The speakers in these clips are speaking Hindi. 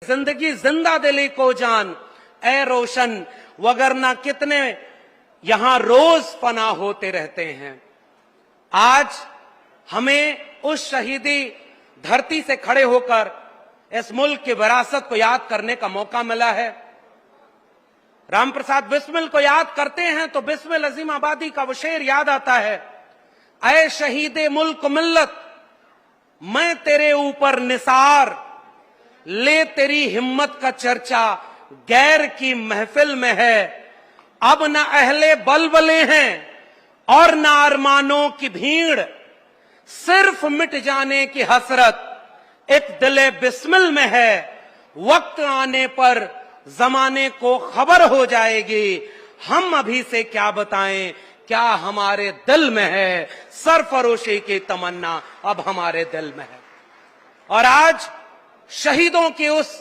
जिंदगी जिंदा दिली को जान ए रोशन, वगरना कितने यहां रोज फना होते रहते हैं। आज हमें उस शहीदी धरती से खड़े होकर इस मुल्क की विरासत को याद करने का मौका मिला है। राम प्रसाद बिस्मिल को याद करते हैं तो बिस्मिल अजीम आबादी का वो शेर याद आता है, ऐ शहीदे मुल्क मिल्लत मैं तेरे ऊपर निसार, ले तेरी हिम्मत का चर्चा गैर की महफिल में है। अब न अहले बलबले हैं और न अरमानों की भीड़, सिर्फ मिट जाने की हसरत एक दिले बिस्मिल में है। वक्त आने पर जमाने को खबर हो जाएगी, हम अभी से क्या बताएं क्या हमारे दिल में है। सरफरोशी की तमन्ना अब हमारे दिल में है। और आज शहीदों की उस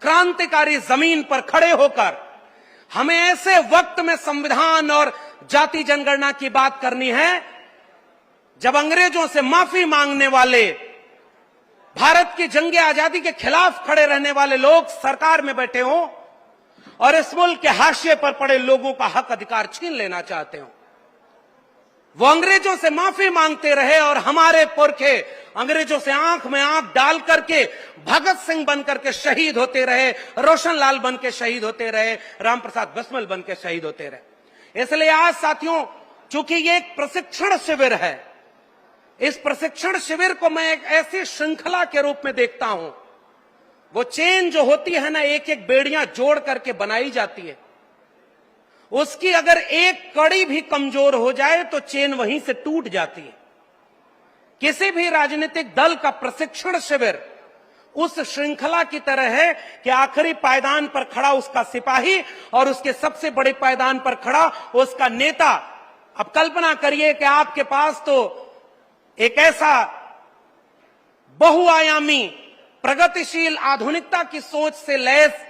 क्रांतिकारी जमीन पर खड़े होकर हमें ऐसे वक्त में संविधान और जाति जनगणना की बात करनी है जब अंग्रेजों से माफी मांगने वाले, भारत की जंग आजादी के खिलाफ खड़े रहने वाले लोग सरकार में बैठे हों और इस मुल्क के हाशिए पर पड़े लोगों का हक अधिकार छीन लेना चाहते हो। वो अंग्रेजों से माफी मांगते रहे और हमारे पुरखे अंग्रेजों से आंख में आंख डाल करके भगत सिंह बनकर के शहीद होते रहे, रोशन लाल बन के शहीद होते रहे, राम प्रसाद बिस्मिल बन के शहीद होते रहे। इसलिए आज साथियों, चूंकि ये एक प्रशिक्षण शिविर है, इस प्रशिक्षण शिविर को मैं एक ऐसी श्रृंखला के रूप में देखता हूं। वो चेन जो होती है ना, एक एक बेड़ियां जोड़ करके बनाई जाती है, उसकी अगर एक कड़ी भी कमजोर हो जाए तो चेन वहीं से टूट जाती है। किसी भी राजनीतिक दल का प्रशिक्षण शिविर उस श्रृंखला की तरह है कि आखिरी पायदान पर खड़ा उसका सिपाही और उसके सबसे बड़े पायदान पर खड़ा उसका नेता। अब कल्पना करिए कि आपके पास तो एक ऐसा बहुआयामी प्रगतिशील आधुनिकता की सोच से लैस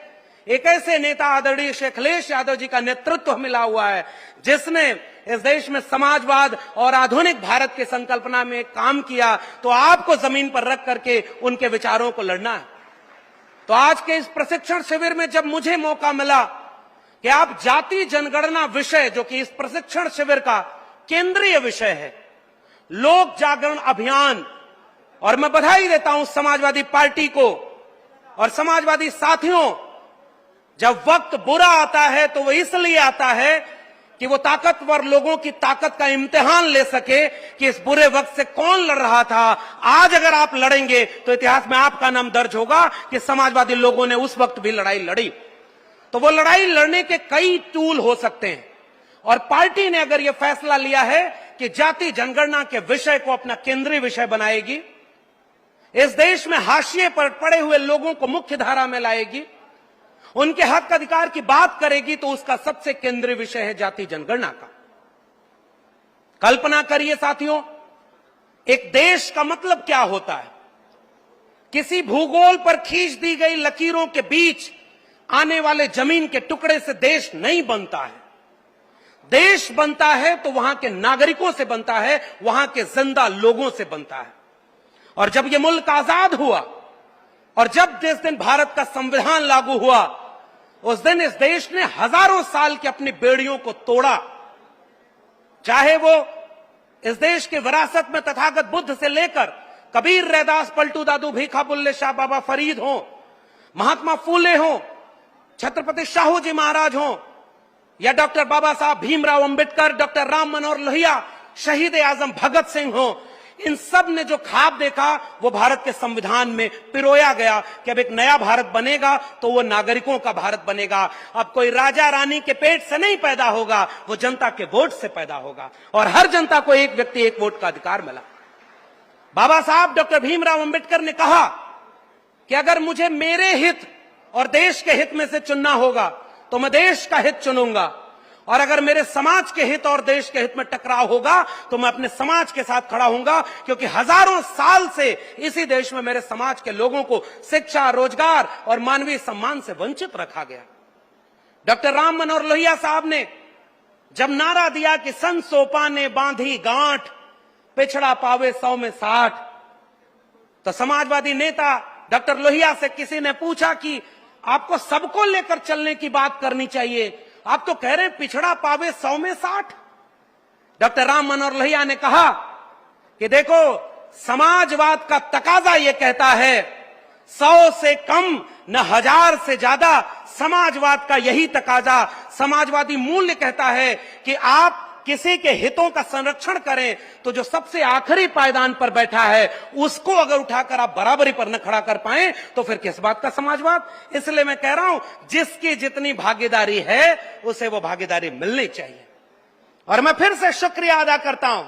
एक ऐसे नेता आदरणीय शेख अखिलेश यादव जी का नेतृत्व मिला हुआ है, जिसने इस देश में समाजवाद और आधुनिक भारत की संकल्पना में काम किया। तो आपको जमीन पर रख करके उनके विचारों को लड़ना है। तो आज के इस प्रशिक्षण शिविर में जब मुझे मौका मिला कि आप जाति जनगणना विषय, जो कि इस प्रशिक्षण शिविर का केंद्रीय विषय है, लोक जागरण अभियान, और मैं बधाई देता हूं समाजवादी पार्टी को और समाजवादी साथियों, जब वक्त बुरा आता है तो वो इसलिए आता है कि वो ताकतवर लोगों की ताकत का इम्तिहान ले सके कि इस बुरे वक्त से कौन लड़ रहा था। आज अगर आप लड़ेंगे तो इतिहास में आपका नाम दर्ज होगा कि समाजवादी लोगों ने उस वक्त भी लड़ाई लड़ी। तो वो लड़ाई लड़ने के कई टूल हो सकते हैं और पार्टी ने अगर यह फैसला लिया है कि जाति जनगणना के विषय को अपना केंद्रीय विषय बनाएगी, इस देश में हाशिए पर पड़े हुए लोगों को मुख्य धारा में लाएगी, उनके हक अधिकार की बात करेगी, तो उसका सबसे केंद्रीय विषय है जाति जनगणना का। कल्पना करिए साथियों, एक देश का मतलब क्या होता है। किसी भूगोल पर खींच दी गई लकीरों के बीच आने वाले जमीन के टुकड़े से देश नहीं बनता है। देश बनता है तो वहां के नागरिकों से बनता है, वहां के जिंदा लोगों से बनता है। और जब यह मुल्क आजाद हुआ और जब जिस दिन भारत का संविधान लागू हुआ, उस दिन इस देश ने हजारों साल की अपनी बेड़ियों को तोड़ा। चाहे वो इस देश की विरासत में तथागत बुद्ध से लेकर कबीर, रैदास, पलटू दादू, भीखा बुल्ले शाह, बाबा फरीद हो, महात्मा फूले हो, छत्रपति शाहू जी महाराज हो, या डॉक्टर बाबा साहब भीमराव अंबेडकर, डॉक्टर राम मनोहर लोहिया, शहीद आजम भगत सिंह हो, इन सब ने जो ख्वाब देखा वो भारत के संविधान में पिरोया गया कि अब एक नया भारत बनेगा तो वो नागरिकों का भारत बनेगा। अब कोई राजा रानी के पेट से नहीं पैदा होगा, वो जनता के वोट से पैदा होगा और हर जनता को एक व्यक्ति एक वोट का अधिकार मिला। बाबा साहब डॉक्टर भीमराव अंबेडकर ने कहा कि अगर मुझे मेरे हित और देश के हित में से चुनना होगा तो मैं देश का हित चुनूंगा, और अगर मेरे समाज के हित और देश के हित में टकराव होगा तो मैं अपने समाज के साथ खड़ा हूंगा, क्योंकि हजारों साल से इसी देश में मेरे समाज के लोगों को शिक्षा, रोजगार और मानवीय सम्मान से वंचित रखा गया। डॉक्टर राम मनोहर लोहिया साहब ने जब नारा दिया कि सन सोपा ने बांधी गांठ, पिछड़ा पावे 100 में 60, तो समाजवादी नेता डॉक्टर लोहिया से किसी ने पूछा कि आपको सबको लेकर चलने की बात करनी चाहिए, आप तो कह रहे हैं पिछड़ा पावे 100 में 60। डॉक्टर राम मनोहर लोहिया ने कहा कि देखो, समाजवाद का तकाजा यह कहता है 100 से कम न 1000 से ज्यादा, समाजवाद का यही तकाजा, समाजवादी मूल्य कहता है कि आप किसी के हितों का संरक्षण करें तो जो सबसे आखिरी पायदान पर बैठा है उसको अगर उठाकर आप बराबरी पर न खड़ा कर पाए तो फिर किस बात का समाजवाद। इसलिए मैं कह रहा हूं, जिसकी जितनी भागीदारी है उसे वो भागीदारी मिलनी चाहिए। और मैं फिर से शुक्रिया अदा करता हूं,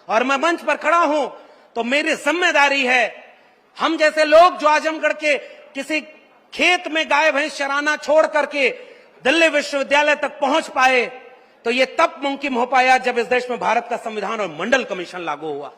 और मैं मंच पर खड़ा हूं तो मेरी जिम्मेदारी है, हम जैसे लोग जो आजमगढ़ के किसी खेत में गाय भैंस चराना छोड़ करके दिल्ली विश्वविद्यालय तक पहुंच पाए, तो ये तब मुमकिन हो पाया जब इस देश में भारत का संविधान और मंडल कमीशन लागू हुआ।